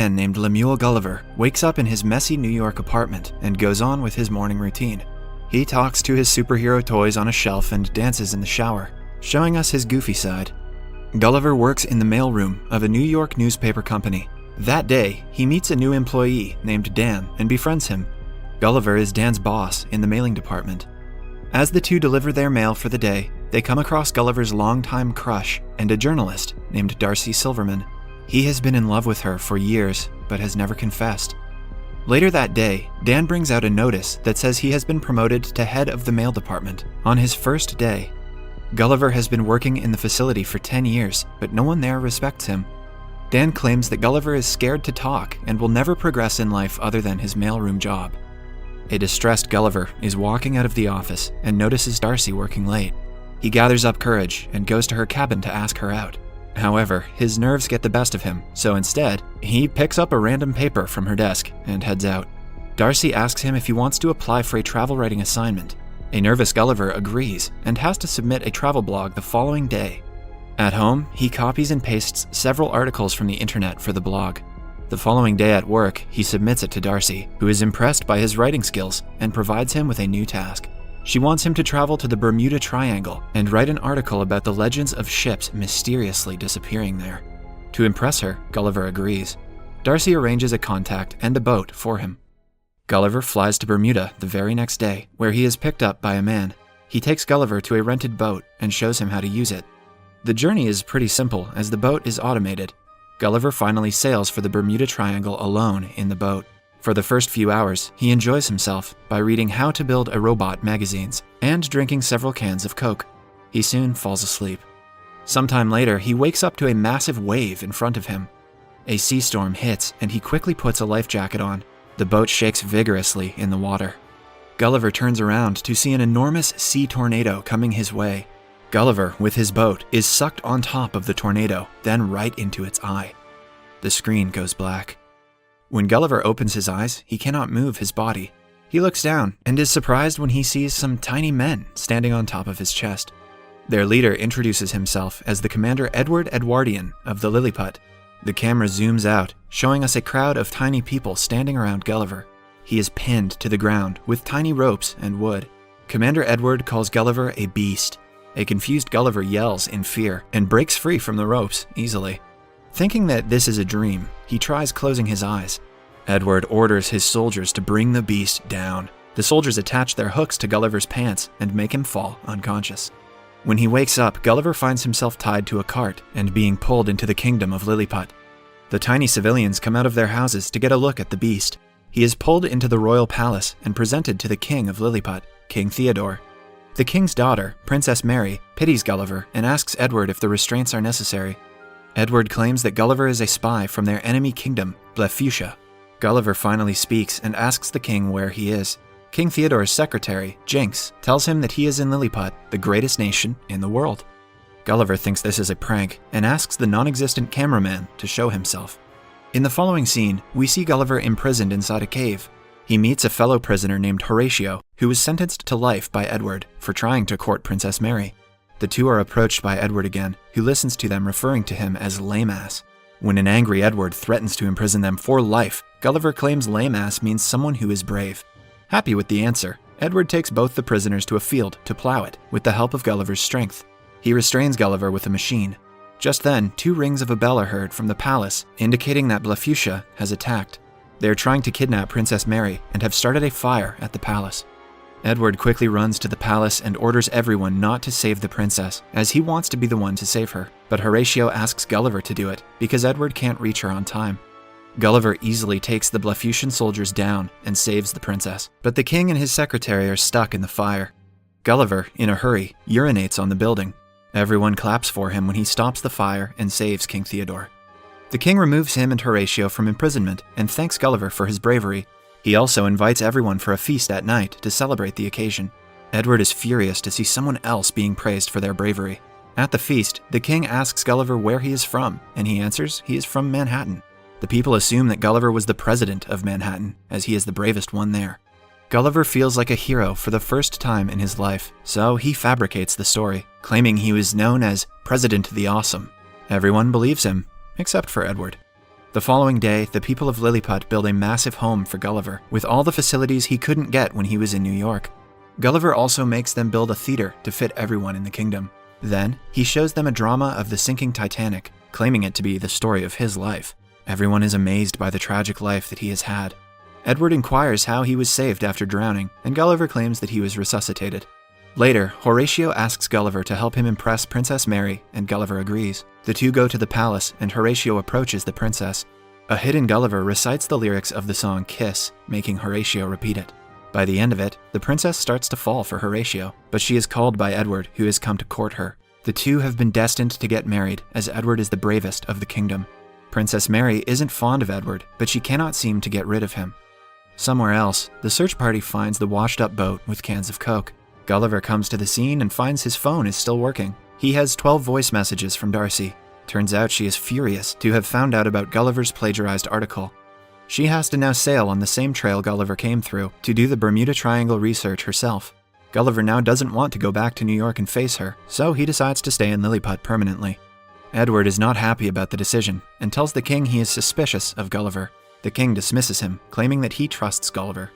man named Lemuel Gulliver wakes up in his messy New York apartment and goes on with his morning routine. He talks to his superhero toys on a shelf and dances in the shower, showing us his goofy side. Gulliver works in the mailroom of a New York newspaper company. That day, he meets a new employee named Dan and befriends him. Gulliver is Dan's boss in the mailing department. As the two deliver their mail for the day, they come across Gulliver's longtime crush and a journalist named Darcy Silverman. He has been in love with her for years, but has never confessed. Later that day, Dan brings out a notice that says he has been promoted to head of the mail department on his first day. Gulliver has been working in the facility for 10 years, but no one there respects him. Dan claims that Gulliver is scared to talk and will never progress in life other than his mailroom job. A distressed Gulliver is walking out of the office and notices Darcy working late. He gathers up courage and goes to her cabin to ask her out. However, his nerves get the best of him, so instead, he picks up a random paper from her desk and heads out. Darcy asks him if he wants to apply for a travel writing assignment. A nervous Gulliver agrees and has to submit a travel blog the following day. At home, he copies and pastes several articles from the internet for the blog. The following day at work, he submits it to Darcy, who is impressed by his writing skills and provides him with a new task. She wants him to travel to the Bermuda Triangle and write an article about the legends of ships mysteriously disappearing there. To impress her, Gulliver agrees. Darcy arranges a contact and a boat for him. Gulliver flies to Bermuda the very next day, where he is picked up by a man. He takes Gulliver to a rented boat and shows him how to use it. The journey is pretty simple as the boat is automated. Gulliver finally sails for the Bermuda Triangle alone in the boat. For the first few hours, he enjoys himself by reading How to Build a Robot magazines and drinking several cans of Coke. He soon falls asleep. Sometime later, he wakes up to a massive wave in front of him. A sea storm hits and he quickly puts a life jacket on. The boat shakes vigorously in the water. Gulliver turns around to see an enormous sea tornado coming his way. Gulliver, with his boat, is sucked on top of the tornado, then right into its eye. The screen goes black. When Gulliver opens his eyes, he cannot move his body. He looks down and is surprised when he sees some tiny men standing on top of his chest. Their leader introduces himself as the Commander Edward Edwardian of the Lilliput. The camera zooms out, showing us a crowd of tiny people standing around Gulliver. He is pinned to the ground with tiny ropes and wood. Commander Edward calls Gulliver a beast. A confused Gulliver yells in fear and breaks free from the ropes easily. Thinking that this is a dream, he tries closing his eyes. Edward orders his soldiers to bring the beast down. The soldiers attach their hooks to Gulliver's pants and make him fall unconscious. When he wakes up, Gulliver finds himself tied to a cart and being pulled into the kingdom of Lilliput. The tiny civilians come out of their houses to get a look at the beast. He is pulled into the royal palace and presented to the king of Lilliput, King Theodore. The king's daughter, Princess Mary, pities Gulliver and asks Edward if the restraints are necessary. Edward claims that Gulliver is a spy from their enemy kingdom, Blefuscia. Gulliver finally speaks and asks the king where he is. King Theodore's secretary, Jinx, tells him that he is in Lilliput, the greatest nation in the world. Gulliver thinks this is a prank and asks the non-existent cameraman to show himself. In the following scene, we see Gulliver imprisoned inside a cave. He meets a fellow prisoner named Horatio, who was sentenced to life by Edward for trying to court Princess Mary. The two are approached by Edward again, who listens to them referring to him as lame-ass. When an angry Edward threatens to imprison them for life, Gulliver claims lame-ass means someone who is brave. Happy with the answer, Edward takes both the prisoners to a field to plow it with the help of Gulliver's strength. He restrains Gulliver with a machine. Just then, 2 rings of a bell are heard from the palace, indicating that Blefuscia has attacked. They are trying to kidnap Princess Mary and have started a fire at the palace. Edward quickly runs to the palace and orders everyone not to save the princess, as he wants to be the one to save her. But Horatio asks Gulliver to do it, because Edward can't reach her on time. Gulliver easily takes the Blefuscian soldiers down and saves the princess, but the king and his secretary are stuck in the fire. Gulliver, in a hurry, urinates on the building. Everyone claps for him when he stops the fire and saves King Theodore. The king removes him and Horatio from imprisonment and thanks Gulliver for his bravery. He also invites everyone for a feast at night to celebrate the occasion. Edward is furious to see someone else being praised for their bravery. At the feast, the king asks Gulliver where he is from, and he answers he is from Manhattan. The people assume that Gulliver was the president of Manhattan, as he is the bravest one there. Gulliver feels like a hero for the first time in his life, so he fabricates the story, claiming he was known as President the Awesome. Everyone believes him, except for Edward. The following day, the people of Lilliput build a massive home for Gulliver, with all the facilities he couldn't get when he was in New York. Gulliver also makes them build a theater to fit everyone in the kingdom. Then, he shows them a drama of the sinking Titanic, claiming it to be the story of his life. Everyone is amazed by the tragic life that he has had. Edward inquires how he was saved after drowning, and Gulliver claims that he was resuscitated. Later, Horatio asks Gulliver to help him impress Princess Mary, and Gulliver agrees. The two go to the palace, and Horatio approaches the princess. A hidden Gulliver recites the lyrics of the song Kiss, making Horatio repeat it. By the end of it, the princess starts to fall for Horatio, but she is called by Edward, who has come to court her. The two have been destined to get married, as Edward is the bravest of the kingdom. Princess Mary isn't fond of Edward, but she cannot seem to get rid of him. Somewhere else, the search party finds the washed-up boat with cans of Coke. Gulliver comes to the scene and finds his phone is still working. He has 12 voice messages from Darcy. Turns out she is furious to have found out about Gulliver's plagiarized article. She has to now sail on the same trail Gulliver came through to do the Bermuda Triangle research herself. Gulliver now doesn't want to go back to New York and face her, so he decides to stay in Lilliput permanently. Edward is not happy about the decision and tells the king he is suspicious of Gulliver. The king dismisses him, claiming that he trusts Gulliver.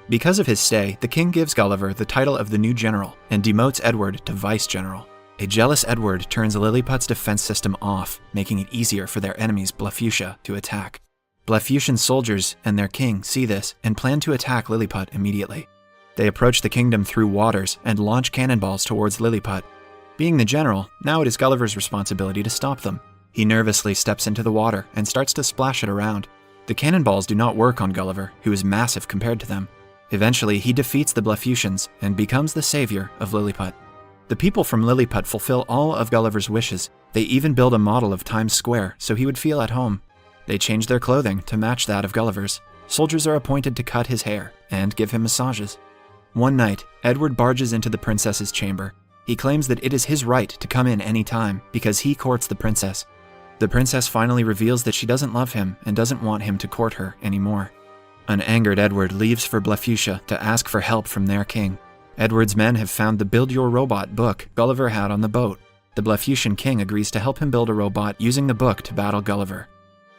Because of his stay, the king gives Gulliver the title of the new general and demotes Edward to vice-general. A jealous Edward turns Lilliput's defense system off, making it easier for their enemies Blefuscia to attack. Blefuscian soldiers and their king see this and plan to attack Lilliput immediately. They approach the kingdom through waters and launch cannonballs towards Lilliput. Being the general, now it is Gulliver's responsibility to stop them. He nervously steps into the water and starts to splash it around. The cannonballs do not work on Gulliver, who is massive compared to them. Eventually, he defeats the Blefuscians and becomes the savior of Lilliput. The people from Lilliput fulfill all of Gulliver's wishes. They even build a model of Times Square so he would feel at home. They change their clothing to match that of Gulliver's. Soldiers are appointed to cut his hair and give him massages. One night, Edward barges into the princess's chamber. He claims that it is his right to come in any time because he courts the princess. The princess finally reveals that she doesn't love him and doesn't want him to court her anymore. An angered Edward leaves for Blefuscia to ask for help from their king. Edward's men have found the Build Your Robot book Gulliver had on the boat. The Blefuscian king agrees to help him build a robot using the book to battle Gulliver.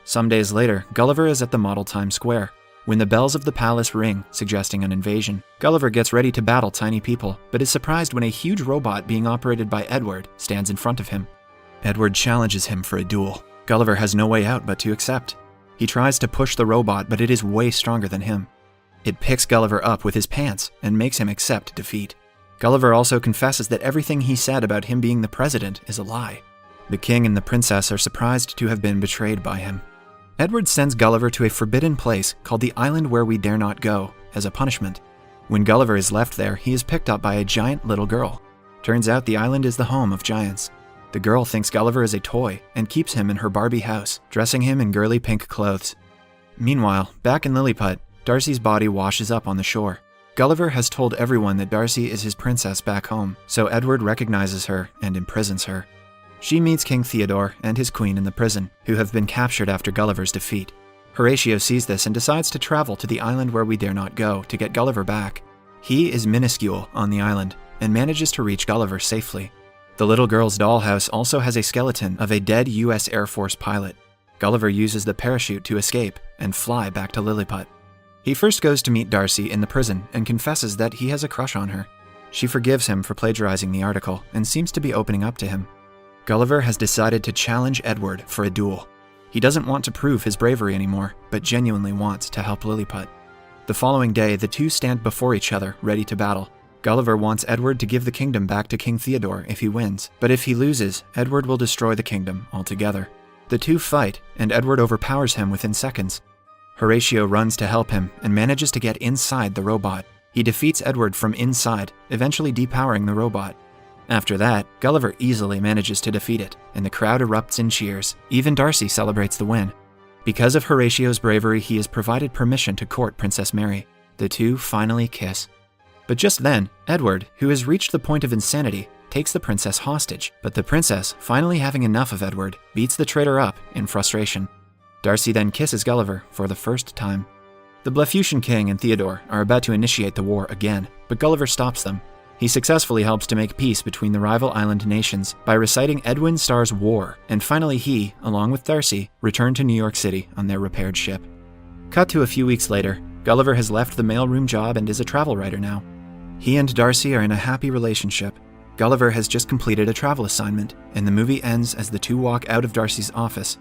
Some days later, Gulliver is at the model Times Square. When the bells of the palace ring, suggesting an invasion, Gulliver gets ready to battle tiny people, but is surprised when a huge robot being operated by Edward stands in front of him. Edward challenges him for a duel. Gulliver has no way out but to accept. He tries to push the robot, but it is way stronger than him. It picks Gulliver up with his pants and makes him accept defeat. Gulliver also confesses that everything he said about him being the president is a lie. The king and the princess are surprised to have been betrayed by him. Edward sends Gulliver to a forbidden place called the Island Where We Dare Not Go as a punishment. When Gulliver is left there, he is picked up by a giant little girl. Turns out the island is the home of giants. The girl thinks Gulliver is a toy and keeps him in her Barbie house, dressing him in girly pink clothes. Meanwhile, back in Lilliput, Darcy's body washes up on the shore. Gulliver has told everyone that Darcy is his princess back home, so Edward recognizes her and imprisons her. She meets King Theodore and his queen in the prison, who have been captured after Gulliver's defeat. Horatio sees this and decides to travel to the Island Where We Dare Not Go to get Gulliver back. He is minuscule on the island and manages to reach Gulliver safely. The little girl's dollhouse also has a skeleton of a dead U.S. Air Force pilot. Gulliver uses the parachute to escape and fly back to Lilliput. He first goes to meet Darcy in the prison and confesses that he has a crush on her. She forgives him for plagiarizing the article and seems to be opening up to him. Gulliver has decided to challenge Edward for a duel. He doesn't want to prove his bravery anymore, but genuinely wants to help Lilliput. The following day, the two stand before each other, ready to battle. Gulliver wants Edward to give the kingdom back to King Theodore if he wins, but if he loses, Edward will destroy the kingdom altogether. The two fight, and Edward overpowers him within seconds. Horatio runs to help him and manages to get inside the robot. He defeats Edward from inside, eventually depowering the robot. After that, Gulliver easily manages to defeat it, and the crowd erupts in cheers. Even Darcy celebrates the win. Because of Horatio's bravery, he is provided permission to court Princess Mary. The two finally kiss. But just then, Edward, who has reached the point of insanity, takes the princess hostage. But the princess, finally having enough of Edward, beats the traitor up in frustration. Darcy then kisses Gulliver for the first time. The Blefuscian king and Theodore are about to initiate the war again, but Gulliver stops them. He successfully helps to make peace between the rival island nations by reciting Edwin Starr's War, and finally he, along with Darcy, return to New York City on their repaired ship. Cut to a few weeks later, Gulliver has left the mailroom job and is a travel writer now. He and Darcy are in a happy relationship. Gulliver has just completed a travel assignment, and the movie ends as the two walk out of Darcy's office,